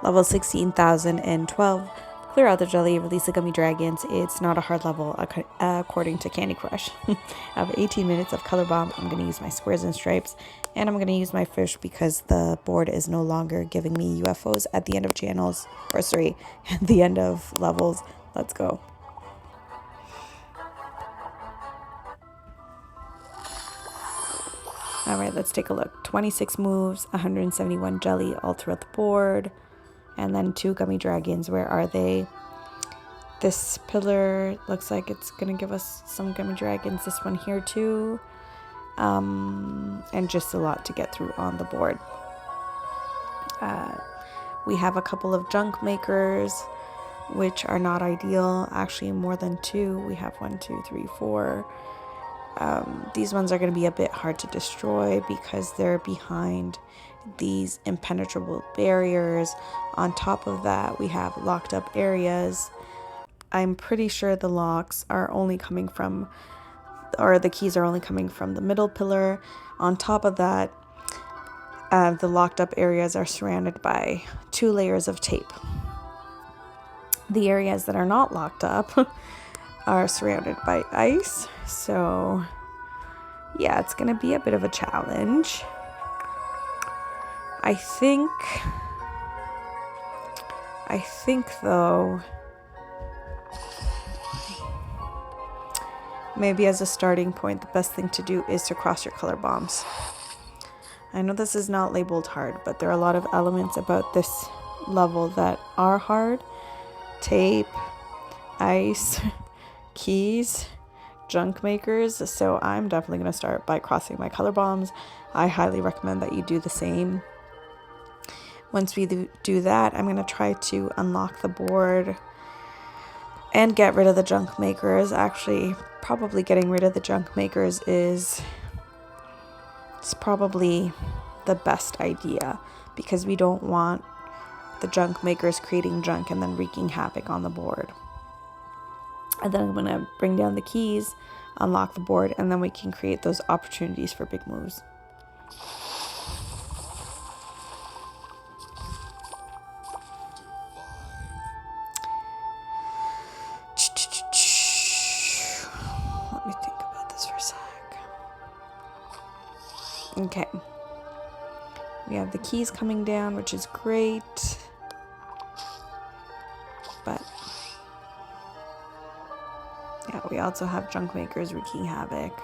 Level 16,012. Clear out the jelly, release the gummy dragons. It's not a hard level according to Candy Crush. I have 18 minutes of color bomb. I'm going to use my squares and stripes, and I'm going to use my fish because the board is no longer giving me UFOs at the end of channels, or sorry, at the end of levels. Let's go. Alright, let's take a look. 26 moves, 171 jelly all throughout the board, and then 2 gummy dragons. Where are they? This pillar looks like it's going to give us some gummy dragons. This one here too. And just a lot to get through on the board. We have a couple of junk makers, which are not ideal. Actually, more than 2. We have 1, 2, 3, 4. These ones are going to be a bit hard to destroy because they're behind these impenetrable barriers. On top of that, we have locked up areas. I'm pretty sure the locks are only coming from, or the keys are only coming from the middle pillar. On top of that, the locked up areas are surrounded by 2 layers of tape. The areas that are not locked up are surrounded by ice. So yeah, it's gonna be a bit of a challenge. I think though, maybe as a starting point, the best thing to do is to cross your color bombs. I know this is not labeled hard, but there are a lot of elements about this level that are hard. Tape, ice, keys, junk makers. So I'm definitely going to start by crossing my color bombs. I highly recommend that you do the same. Once we do that, I'm going to try to unlock the board and get rid of the junk makers. Actually, probably getting rid of the junk makers is probably the best idea, because we don't want the junk makers creating junk and then wreaking havoc on the board. And then I'm going to bring down the keys, unlock the board, and then we can create those opportunities for big moves. Let me think about this for a sec. Okay. We have the keys coming down, which is great. But yeah, we also have junk makers wreaking havoc.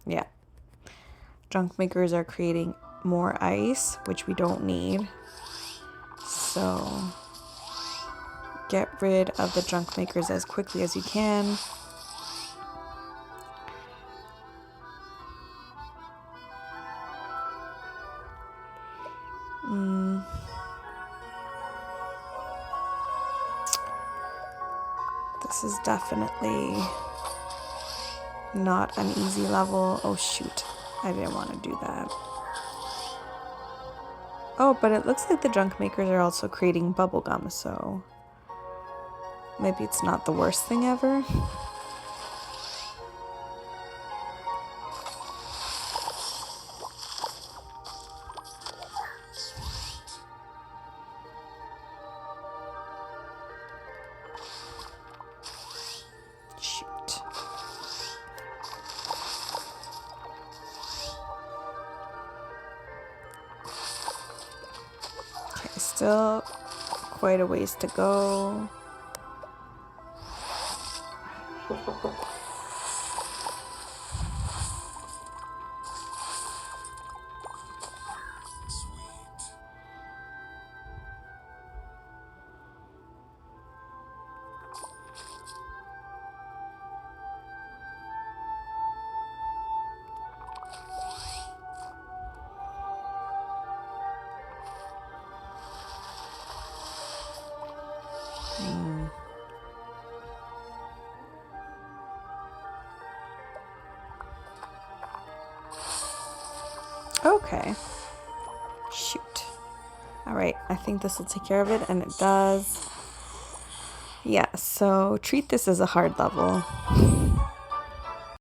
Yeah. Junk makers are creating more ice, which we don't need. So get rid of the junk makers as quickly as you can. This is definitely not an easy level. Oh shoot, I didn't want to do that. Oh, but it looks like the junk makers are also creating bubblegum, so maybe it's not the worst thing ever. Shoot. Okay, still quite a ways to go. Okay. Shoot. Alright, I think this will take care of it, and it does. Yeah, so treat this as a hard level.